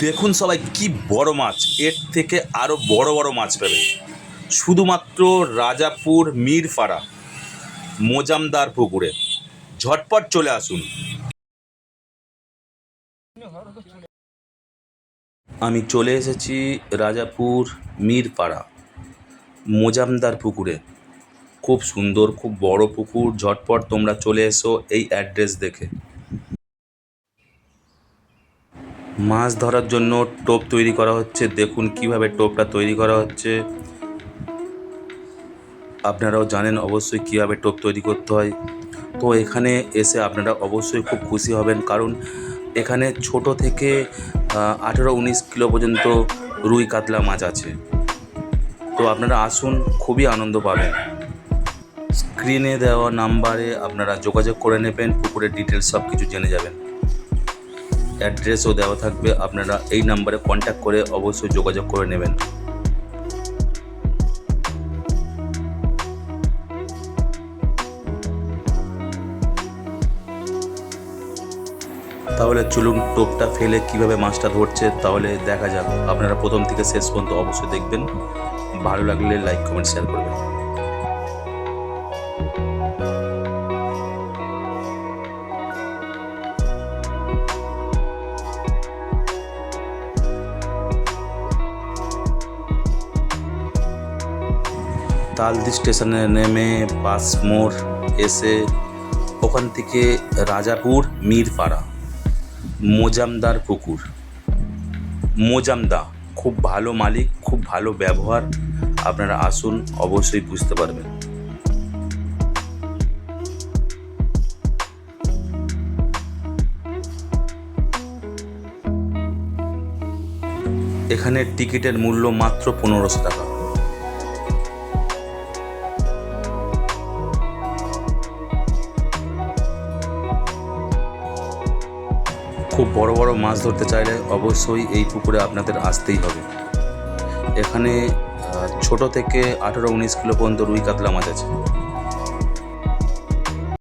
দেখুন সবাই কি বড় মাছ, এর থেকে আরও বড় বড় মাছ পাবেন শুধুমাত্র রাজাপুর মিরপাড়া মোজামদার পুকুরে। ঝটপট চলে আসুন। আমি চলে এসেছি রাজাপুর মিরপাড়া মোজামদার পুকুরে। খুব সুন্দর, খুব বড় পুকুর। ঝটপট তোমরা চলে এসো এই অ্যাড্রেস দেখে। মাছ ধরার জন্য টোপ তৈরি করা হচ্ছে। দেখুন কিভাবে টোপটা তৈরি করা হচ্ছে। আপনারাও জানেন অবশ্যই কীভাবে টোপ তৈরি করতে হয়। তো এখানে এসে আপনারা অবশ্যই খুব খুশি হবেন, কারণ এখানে ছোট থেকে 18-19 কিলো পর্যন্ত রুই কাতলা মাছ আছে। তো আপনারা আসুন, খুবই আনন্দ পাবেন। স্ক্রিনে দেওয়া নাম্বারে আপনারা যোগাযোগ করে নেবেন, পুকুরের ডিটেলস সব কিছু জেনে যাবেন। অ্যাড্রেসও দেওয়া থাকবে, আপনারা এই নাম্বারে কন্ট্যাক্ট করে অবশ্যই যোগাযোগ করে নেবেন। তাহলে চলুন টোপটা ফেলে কিভাবে মাছটা ধরছে তাহলে দেখা যাক। আপনারা প্রথম থেকে শেষ পর্যন্ত অবশ্যই দেখবেন। ভালো লাগলে লাইক, কমেন্ট, শেয়ার করবেন। তালদি স্টেশনে নেমে বাস মোড় এসে ওখান থেকে রাজাপুর মিরপাড়া মোজামদার পুকুর। মোজামদা খুব ভালো মালিক, খুব ভালো ব্যবহার। আপনারা আসুন, অবশ্যই বুঝতে পারবেন। এখানে টিকিটের মূল্য মাত্র 1500 টাকা। খুব বড় বড় মাছ ধরতে চাইলে অবশ্যই এই পুকুরে আপনাদের আসতেই হবে। এখানে ছোট থেকে 18-19 কিলো পর্যন্ত রুই কাতলা মাছ আছে।